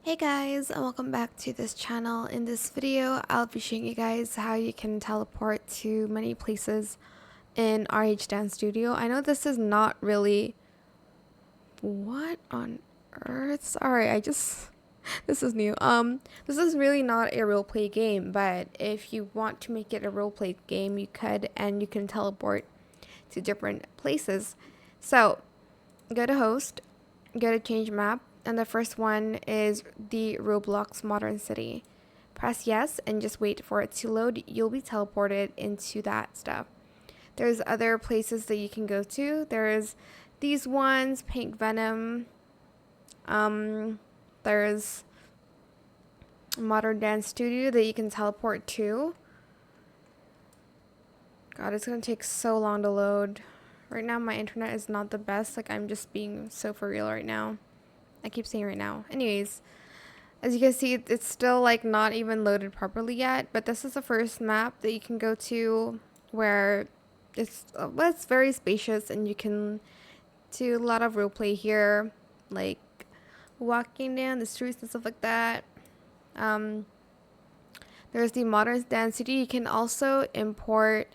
Hey guys, and welcome back to this channel. In this video, I'll be showing you guys how you can teleport to many places in RH Dance Studio. I know this is not really... What on earth? Sorry, this is new. This is really not a roleplay game, but if you want to make it a roleplay game, you could, and you can teleport to different places. So, go to host, go to change map, and the first one is the Roblox modern city. Press yes and just wait for it to load. You'll be teleported into that stuff. There's other places that you can go to. There's these ones, Pink Venom. There's Modern Dance Studio that you can teleport to. God, it's gonna take so long to load. Right now my internet is not the best. Like, I'm just being so for real right now. I keep saying right now. Anyways, as you can see, it's still like not even loaded properly yet, but this is the first map that you can go to where it's very spacious and you can do a lot of roleplay here, like walking down the streets and stuff like that. There's the modern dance city. You can also import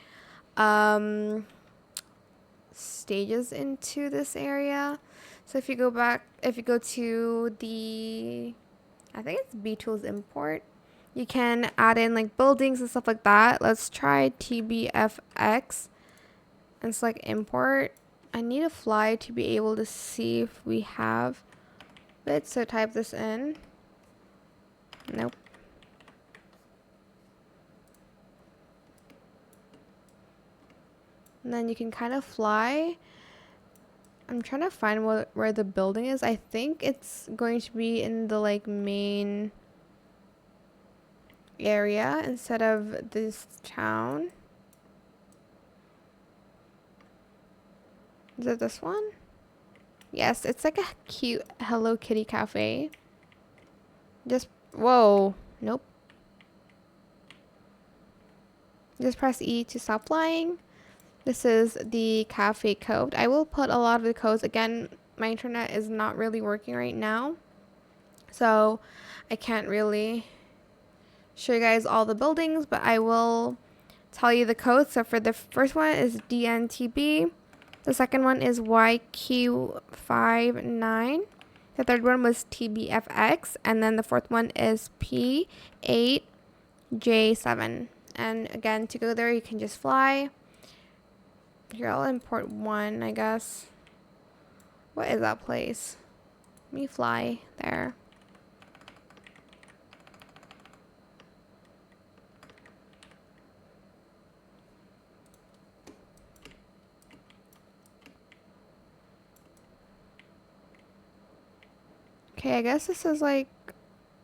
stages into this area. So if you go to the, I think it's B Tools import, you can add in like buildings and stuff like that. Let's try TBFX and select import. I need to fly to be able to see if we have it, so type this in. Nope. And then you can kind of fly. I'm trying to find where the building is. I think it's going to be in the like main area instead of this town. Is it this one? Yes, it's like a cute Hello Kitty cafe. Whoa, nope. Just press E to stop flying. This is the cafe code. I will put a lot of the codes. Again, my internet is not really working right now, so I can't really show you guys all the buildings, but I will tell you the codes. So for the first one is DNTB. The second one is YQ59. The third one was TBFX. And then the fourth one is P8J7. And again, to go there, you can just fly. Here, I'll import one, I guess. What is that place? Let me fly there. Okay, I guess this is like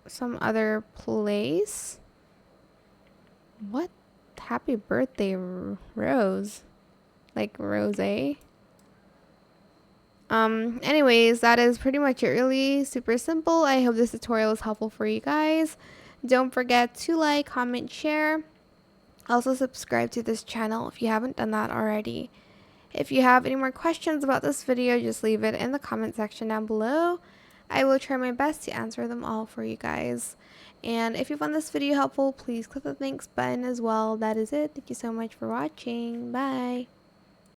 some other place. What? Happy birthday, Rose. Like Rose. Anyways, that is pretty much it. Really super simple. I hope this tutorial was helpful for you guys. Don't forget to like, comment, share. Also subscribe to this channel if you haven't done that already. If you have any more questions about this video, just leave it in the comment section down below. I will try my best to answer them all for you guys. And if you found this video helpful, please click the thanks button as well. That is it. Thank you so much for watching. Bye.